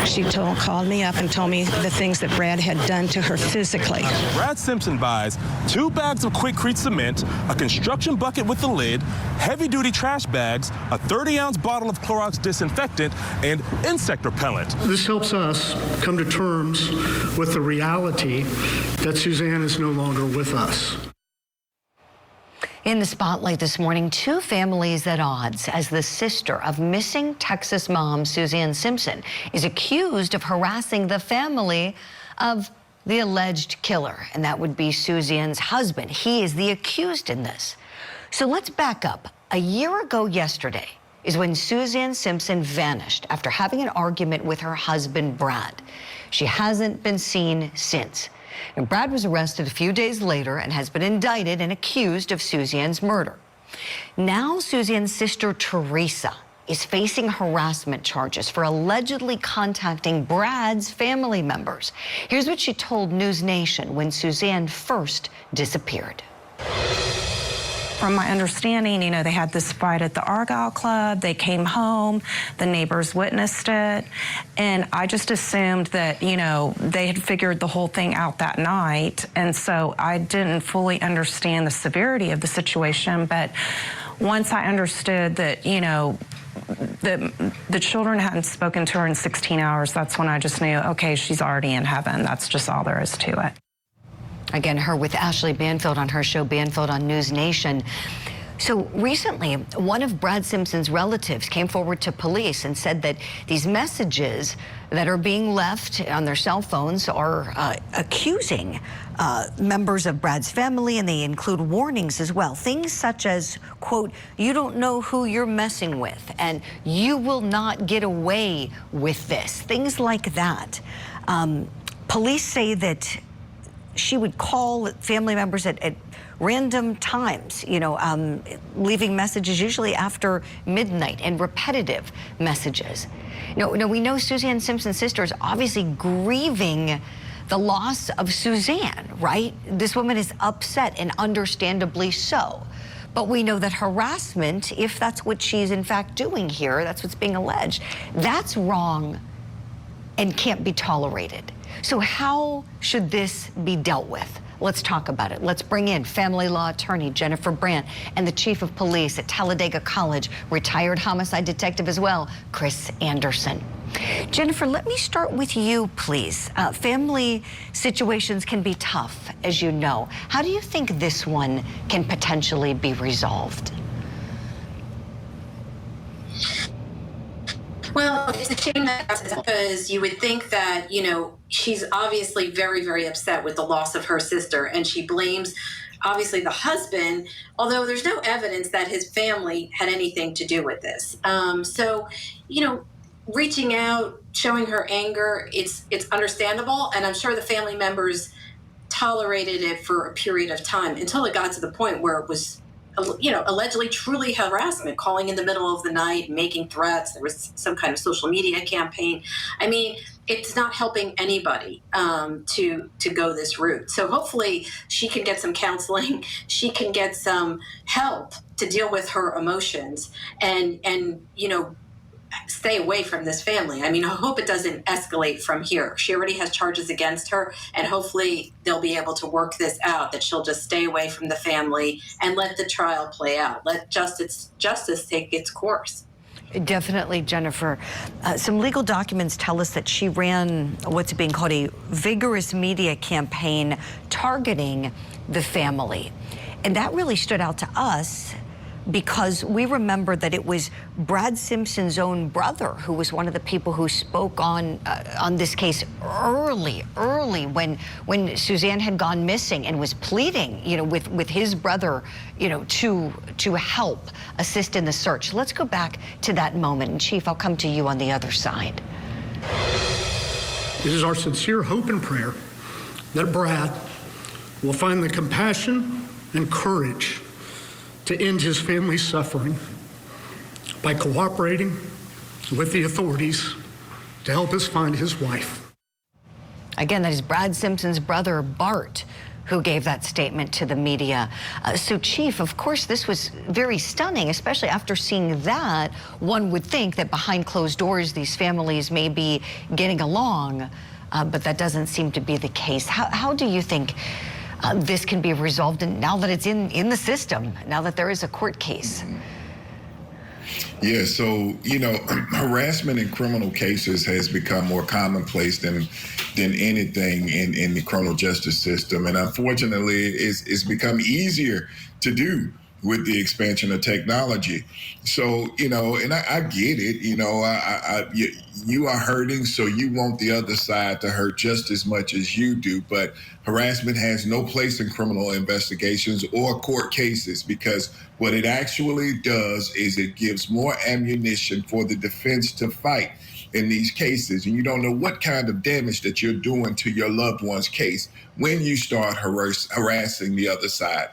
She called me up and told me the things that Brad had done to her physically. Brad Simpson buys 2 bags of Quikrete cement, a construction bucket with a lid, heavy-duty trash bags, a 30-ounce bottle of Clorox disinfectant, and insect repellent. This helps us come to terms with the reality that Suzanne is no longer with us. In the spotlight this morning, 2 families at odds as the sister of missing Texas mom Suzanne Simpson is accused of harassing the family of the alleged killer, and that would be Suzanne's husband. He is the accused in this. So let's back up. A year ago yesterday is when Suzanne Simpson vanished after having an argument with her husband, Brad. She hasn't been seen since. And Brad was arrested a few days later and has been indicted and accused of Suzanne's murder. Now Suzanne's sister, Teresa, is facing harassment charges for allegedly contacting Brad's family members. Here's what she told News Nation when Suzanne first disappeared. From my understanding, you know, they had this fight at the Argyle Club. They came home, the neighbors witnessed it, and I just assumed that, you know, they had figured the whole thing out that night, and so I didn't fully understand the severity of the situation. But once I understood that, you know, the children hadn't spoken to her in 16 hours, that's when I just knew, okay, she's already in heaven. That's just all there is to it. Again, her with Ashley Banfield on her show Banfield on News Nation. So recently, one of Brad Simpson's relatives came forward to police and said that these messages that are being left on their cell phones are accusing members of Brad's family, and they include warnings as well. Things such as, quote, "You don't know who you're messing with," and "You will not get away with this." Things like that. Police say that she would call family members at random times, you know, leaving messages usually after midnight and repetitive messages. Now, we know Suzanne Simpson's sister is obviously grieving the loss of Suzanne, right? This woman is upset, and understandably so. But we know that harassment, if that's what she's in fact doing here, that's what's being alleged, that's wrong and can't be tolerated. So how should this be dealt with? Let's talk about it. Let's bring in family law attorney Jennifer Brandt and the chief of police at Talladega College, retired homicide detective as well, Chris Anderson. Jennifer, let me start with you, please. Family situations can be tough, as you know. How do you think this one can potentially be resolved? Well, it's a shame that because you would think that, you know, she's obviously very, very upset with the loss of her sister, and she blames obviously the husband, although there's no evidence that his family had anything to do with this. So, you know, reaching out, showing her anger, it's understandable, and I'm sure the family members tolerated it for a period of time until it got to the point where it was, you know, allegedly truly harassment, calling in the middle of the night, making threats. There was some kind of social media campaign. I mean, it's not helping anybody to go this route. So hopefully she can get some counseling. She can get some help to deal with her emotions and you know, stay away from this family. I mean, I hope it doesn't escalate from here. She already has charges against her, and hopefully they'll be able to work this out, that she'll just stay away from the family and let the trial play out. Let justice take its course. Definitely, Jennifer. Some legal documents tell us that she ran what's being called a vigorous media campaign targeting the family. And that really stood out to us because we remember that it was Brad Simpson's own brother who was one of the people who spoke on this case early when Suzanne had gone missing, and was pleading, you know, with his brother, you know, to help assist in the search. Let's go back to that moment. And Chief, I'll come to you on the other side. It is our sincere hope and prayer that Brad will find the compassion and courage to end his family's suffering by cooperating with the authorities to help us find his wife. Again, that is Brad Simpson's brother, Bart, who gave that statement to the media. So, Chief, of course, this was very stunning, especially after seeing that. One would think that behind closed doors, these families may be getting along, but that doesn't seem to be the case. How do you think this can be resolved now that it's in the system, now that there is a court case? Yeah, so, harassment in criminal cases has become more commonplace than anything in the criminal justice system. And unfortunately, it's become easier to do with the expansion of technology. So, and I get it, you are hurting, so you want the other side to hurt just as much as you do. But harassment has no place in criminal investigations or court cases, because what it actually does is it gives more ammunition for the defense to fight in these cases. And you don't know what kind of damage that you're doing to your loved one's case when you start harassing the other side.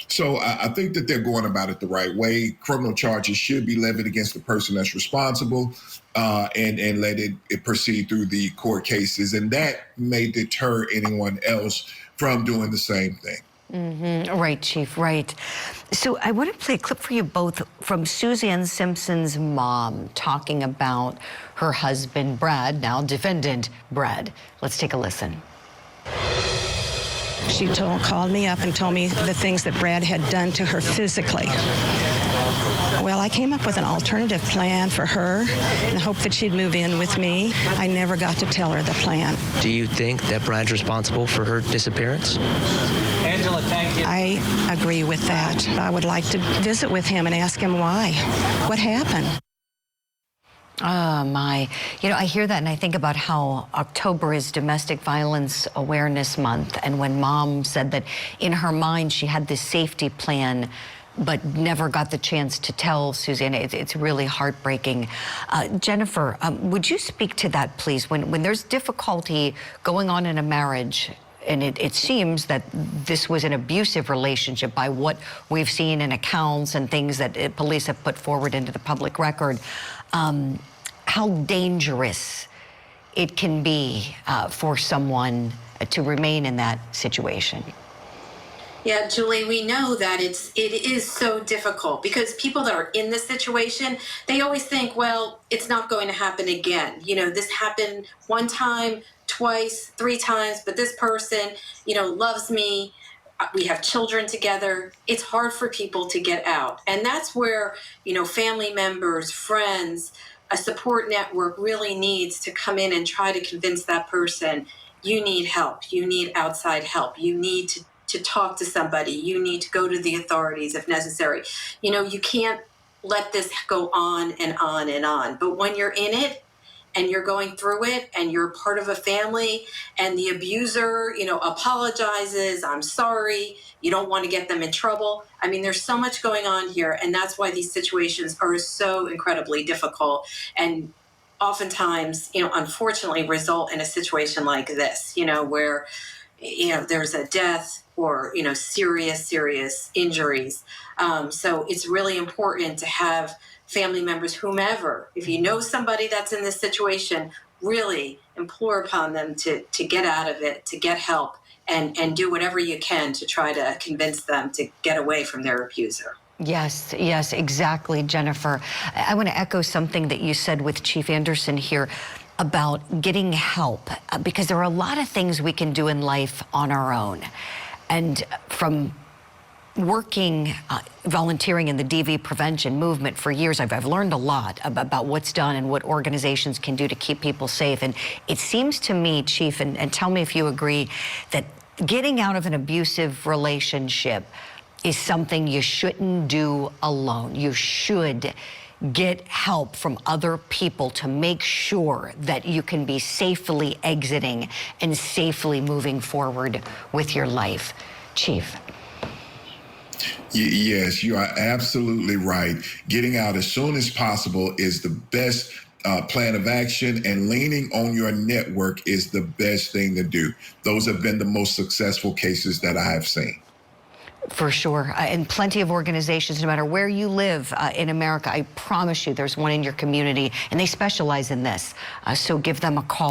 So I think that they're going about it the right way. Criminal charges should be levied against the person that's responsible, and let it proceed through the court cases. And that may deter anyone else from doing the same thing. Mm-hmm. Right, Chief, right. So I want to play a clip for you both from Suzanne Simpson's mom talking about her husband, Brad, now defendant Brad. Let's take a listen. She called me up and told me the things that Brad had done to her physically. Well, I came up with an alternative plan for her in the hope that she'd move in with me. I never got to tell her the plan. Do you think that Brad's responsible for her disappearance? Angela, thank you. I agree with that. I would like to visit with him and ask him why. What happened? Oh, my. I hear that and I think about how October is Domestic Violence Awareness Month. And when Mom said that in her mind she had this safety plan but never got the chance to tell Suzanne, it's really heartbreaking. Jennifer, would you speak to that, please? When there's difficulty going on in a marriage, and it seems that this was an abusive relationship by what we've seen in accounts and things that police have put forward into the public record, how dangerous it can be for someone to remain in that situation. Yeah, Julie, we know that it is so difficult because people that are in this situation, they always think, well, it's not going to happen again. This happened one time, twice, 3 times, but this person, loves me. We have children together. It's hard for people to get out. And that's where, family members, friends, a support network really needs to come in and try to convince that person, you need help. You need outside help. You need to talk to somebody. You need to go to the authorities if necessary. You can't let this go on and on and on. But when you're in it and you're going through it and you're part of a family and the abuser, apologizes, I'm sorry, you don't want to get them in trouble. I mean, there's so much going on here, and that's why these situations are so incredibly difficult and oftentimes, unfortunately result in a situation like this, where, there's a death or, serious injuries. So it's really important to have family members, whomever, if you know somebody that's in this situation, really implore upon them to get out of it, to get help, and do whatever you can to try to convince them to get away from their abuser. Yes, exactly, Jennifer. I want to echo something that you said with Chief Anderson here about getting help, because there are a lot of things we can do in life on our own. And from working, volunteering in the DV prevention movement for years, I've learned a lot about what's done and what organizations can do to keep people safe. And it seems to me, Chief, and tell me if you agree, that getting out of an abusive relationship is something you shouldn't do alone. You should get help from other people to make sure that you can be safely exiting and safely moving forward with your life. Chief. Yes, you are absolutely right. Getting out as soon as possible is the best plan of action, and leaning on your network is the best thing to do. Those have been the most successful cases that I have seen. For sure, and plenty of organizations, no matter where you live in America, I promise you there's one in your community, and they specialize in this. So give them a call.